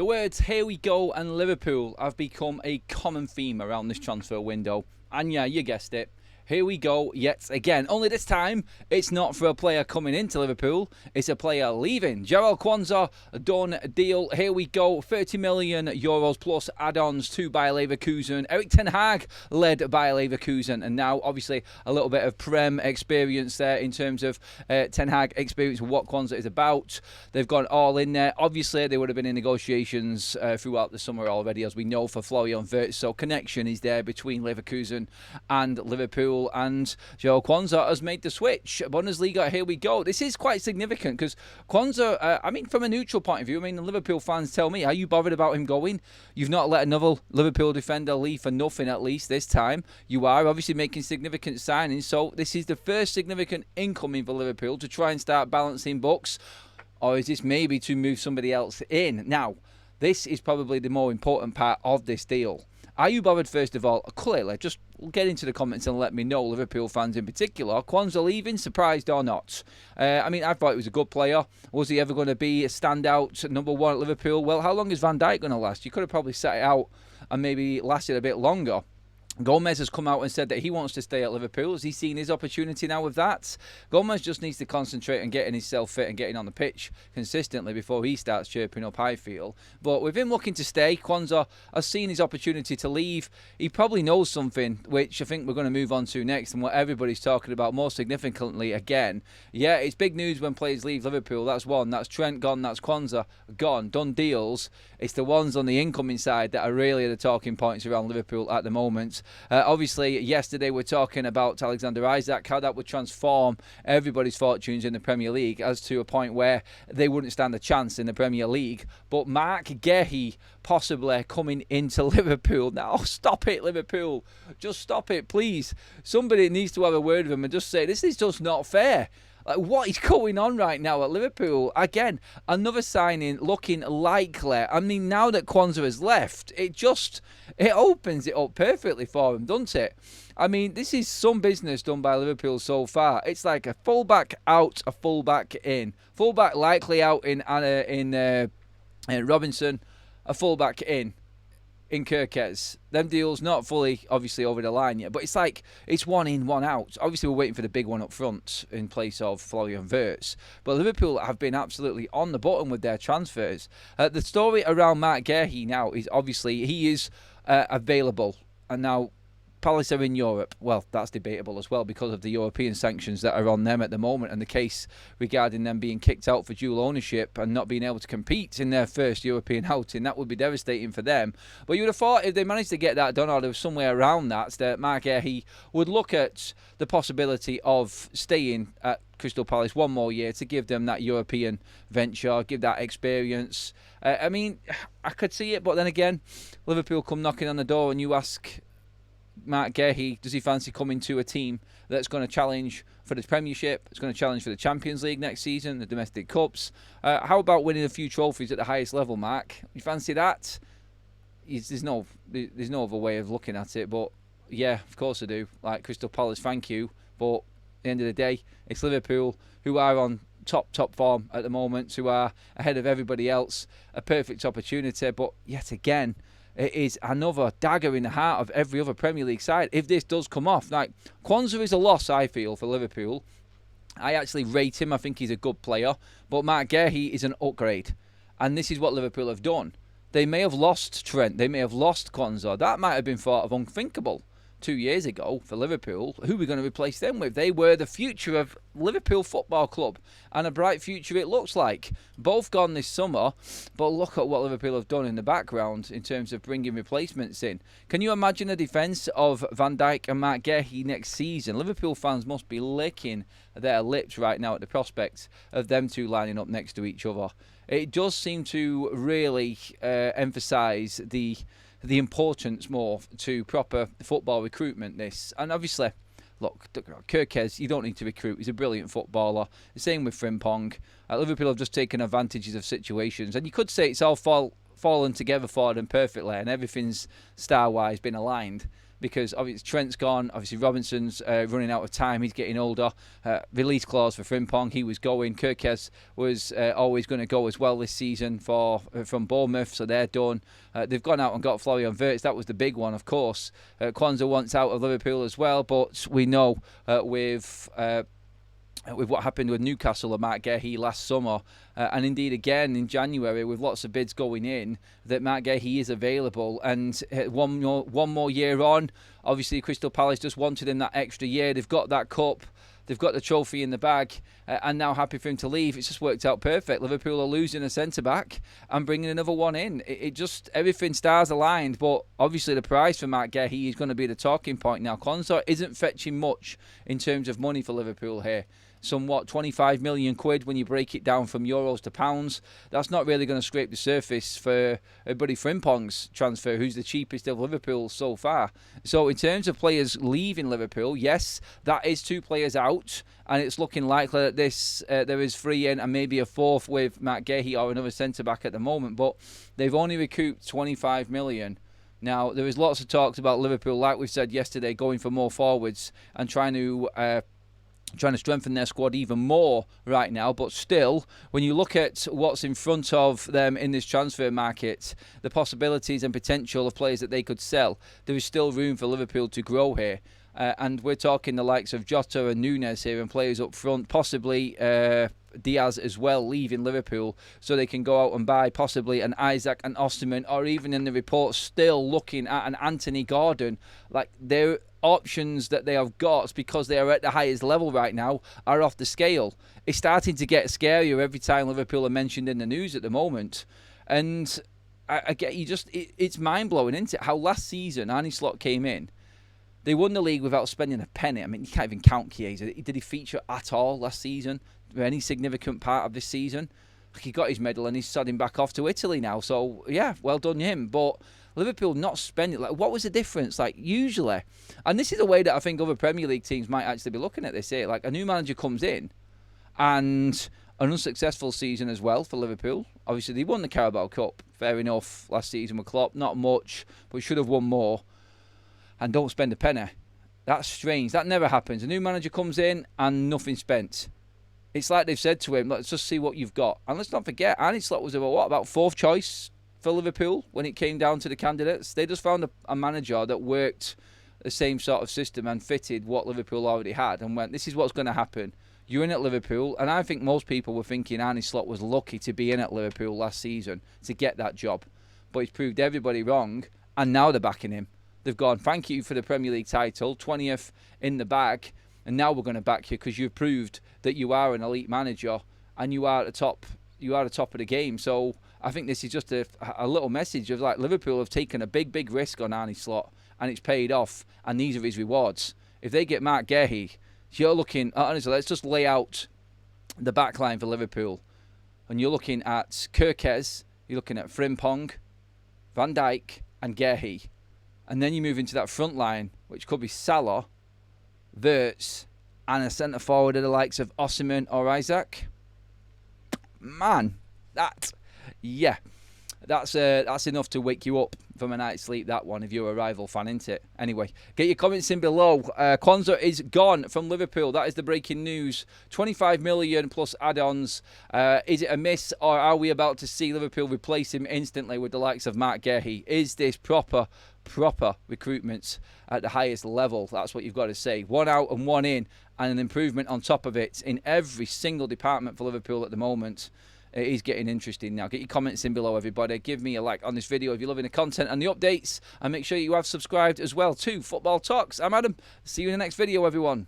The words "here we go" and Liverpool have become a common theme around this transfer window. And yeah, you guessed it. Here we go yet again. Only this time, it's not for a player coming into Liverpool. It's a player leaving. Jarell Quansah, done deal. Here we go. 30 million euros plus add-ons to Bayer Leverkusen. Erik ten Hag led Bayer Leverkusen. And now, obviously, a little bit of Prem experience there in terms of Ten Hag experience with what Quansah is about. They've gone all in there. Obviously, they would have been in negotiations throughout the summer already, as we know, for Florian Wirtz. So connection is there between Leverkusen and Liverpool. And Jarell Quansah has made the switch. Bundesliga, here we go. This is quite significant because Quansah, from a neutral point of view, Liverpool fans tell me, are you bothered about him going? You've not let another Liverpool defender leave for nothing, at least this time. You are obviously making significant signings. So this is the first significant incoming for Liverpool to try and start balancing books. Or is this maybe to move somebody else in? Now, this is probably the more important part of this deal. Are you bothered, first of all? Clearly, just get into the comments and let me know, Liverpool fans in particular. Quansah leaving, surprised or not? I thought he was a good player. Was he ever going to be a standout number one at Liverpool? Well, how long is Van Dijk going to last? You could have probably set it out and maybe lasted a bit longer. Gomez has come out and said that he wants to stay at Liverpool. Has he seen his opportunity now with that? Gomez just needs to concentrate on getting himself fit and getting on the pitch consistently before he starts chirping up, I feel. But with him looking to stay, Quansah has seen his opportunity to leave. He probably knows something, which I think we're going to move on to next, and what everybody's talking about more significantly again. Yeah, it's big news when players leave Liverpool. That's one. That's Trent gone. That's Quansah gone. Done deals. It's the ones on the incoming side that are really the talking points around Liverpool at the moment. Obviously, yesterday we're talking about Alexander Isak, how that would transform everybody's fortunes in the Premier League, as to a point where they wouldn't stand a chance in the Premier League. But Marc, Guehi possibly coming into Liverpool. Now, stop it, Liverpool. Just stop it, please. Somebody needs to have a word with him and just say, this is just not fair. Like, what is going on right now at Liverpool? Again, another signing looking likely. Now that Quansah has left, it opens it up perfectly for him, doesn't it? This is some business done by Liverpool so far. It's like a fullback out, a fullback in. Fullback likely out in Robinson, a fullback in Kerkez. Them deals not fully, obviously, over the line yet, but it's like it's one in, one out. Obviously, we're waiting for the big one up front in place of Florian Wirtz. But Liverpool have been absolutely on the button with their transfers. The story around Marc Guehi now is obviously he is available, and now Palace are in Europe. Well, that's debatable as well because of the European sanctions that are on them at the moment, and the case regarding them being kicked out for dual ownership and not being able to compete in their first European outing. That would be devastating for them. But you would have thought if they managed to get that done, or there was somewhere around that Marc Guehi would look at the possibility of staying at Crystal Palace one more year to give them that European venture, give that experience. I could see it, but then again, Liverpool come knocking on the door and you ask Marc Guehi, does he fancy coming to a team that's going to challenge for the Premiership, it's going to challenge for the Champions League next season, the domestic cups? How about winning a few trophies at the highest level, Marc? You fancy that? There's no other way of looking at it, but yeah, of course I do. Like Crystal Palace, thank you, but at the end of the day, it's Liverpool who are on top form at the moment, who are ahead of everybody else. A perfect opportunity, but yet again, it is another dagger in the heart of every other Premier League side if this does come off. Like, Quansah is a loss, I feel, for Liverpool. I actually rate him. I think he's a good player. But Marc Guehi is an upgrade. And this is what Liverpool have done. They may have lost Trent. They may have lost Quansah. That might have been thought of unthinkable 2 years ago for Liverpool. Who are we going to replace them with? They were the future of Liverpool Football Club, and a bright future it looks like. Both gone this summer, but look at what Liverpool have done in the background in terms of bringing replacements in. Can you imagine a defence of Van Dijk and Marc Guehi next season? Liverpool fans must be licking their lips right now at the prospect of them two lining up next to each other. It does seem to really emphasise the importance more to proper football recruitment, this. And obviously, look, Kerkez, you don't need to recruit. He's a brilliant footballer. The same with Frimpong. Liverpool have just taken advantages of situations. And you could say it's all fallen together for them perfectly and everything's star-wise been aligned. because obviously Trent's gone. Obviously Robinson's running out of time. He's getting older. Release clause for Frimpong. He was going. Kirkes was always going to go as well this season from Bournemouth, so they're done. They've gone out and got Florian Wirtz. That was the big one, of course. Quansah wants out of Liverpool as well, but we know with what happened with Newcastle and Marc Guehi last summer, and indeed again in January with lots of bids going in, that Marc Guehi is available. And one more year on, obviously Crystal Palace just wanted him that extra year. They've got that cup, they've got the trophy in the bag, and now happy for him to leave. It's just worked out perfect. Liverpool are losing a centre-back and bringing another one in. It just, everything stars aligned, but obviously the price for Marc Guehi is going to be the talking point now. Quansah isn't fetching much in terms of money for Liverpool here. Somewhat 25 million quid when you break it down from euros to pounds. That's not really going to scrape the surface for buddy Frimpong's transfer, who's the cheapest of Liverpool so far. So in terms of players leaving Liverpool, yes, that is 2 players out, and it's looking likely that this there is 3 in and maybe a 4th with Marc Guehi or another centre-back at the moment, but they've only recouped 25 million. Now, there is lots of talks about Liverpool, like we said yesterday, going for more forwards and trying to strengthen their squad even more right now. But still, when you look at what's in front of them in this transfer market, the possibilities and potential of players that they could sell, there is still room for Liverpool to grow here. And we're talking the likes of Jota and Nunes here and players up front, possibly Diaz as well, leaving Liverpool, so they can go out and buy possibly an Isaac and Osterman, or even in the reports still looking at an Antony Gordon. Like, their options that they have got, because they are at the highest level right now, are off the scale. It's starting to get scarier every time Liverpool are mentioned in the news at the moment. And I get it's mind-blowing, isn't it, how last season Arne Slot came in. They won the league without spending a penny. I mean, you can't even count Chiesa. Did he feature at all last season? Any significant part of this season? He got his medal and he's sodding back off to Italy now. So, yeah, well done him. But Liverpool not spending, like, what was the difference? Like, usually, and this is a way that I think other Premier League teams might actually be looking at this here. Like, a new manager comes in, and an unsuccessful season as well for Liverpool. Obviously, they won the Carabao Cup, fair enough, last season with Klopp. Not much, but should have won more. And don't spend a penny. That's strange. That never happens. A new manager comes in and nothing spent. It's like they've said to him, let's just see what you've got. And let's not forget, Arne Slot was about 4th choice for Liverpool when it came down to the candidates. They just found a manager that worked the same sort of system and fitted what Liverpool already had, and went, this is what's going to happen. You're in at Liverpool, and I think most people were thinking Arne Slot was lucky to be in at Liverpool last season to get that job. But he's proved everybody wrong, and now they're backing him. They've gone, thank you for the Premier League title, 20th in the bag, and now we're going to back you because you've proved that you are an elite manager and you are at the top. You are the top of the game. So I think this is just a little message of, like, Liverpool have taken a big risk on Arne Slot, and it's paid off, and these are his rewards. If they get Marc Guehi, you're looking, honestly, let's just lay out the back line for Liverpool. And you're looking at Kirkes, you're looking at Frimpong, Van Dijk and Guehi. And then you move into that front line, which could be Salah, Wirtz, and a centre forward of the likes of Osimhen or Isaac. Man, that's enough to wake you up from a night's sleep, that one, if you're a rival fan, isn't it? Anyway, get your comments in below. Quansah is gone from Liverpool. That is the breaking news. 25 million plus add-ons. Is it a miss, or are we about to see Liverpool replace him instantly with the likes of Marc Guehi? Is this proper recruitment at the highest level? That's what you've got to say. 1 out and 1 in, and an improvement on top of it in every single department for Liverpool at the moment. It is getting interesting now. Get your comments in below, everybody. Give me a like on this video if you're loving the content and the updates, and make sure you have subscribed as well to Football Talks. I'm Adam. See you in the next video, everyone.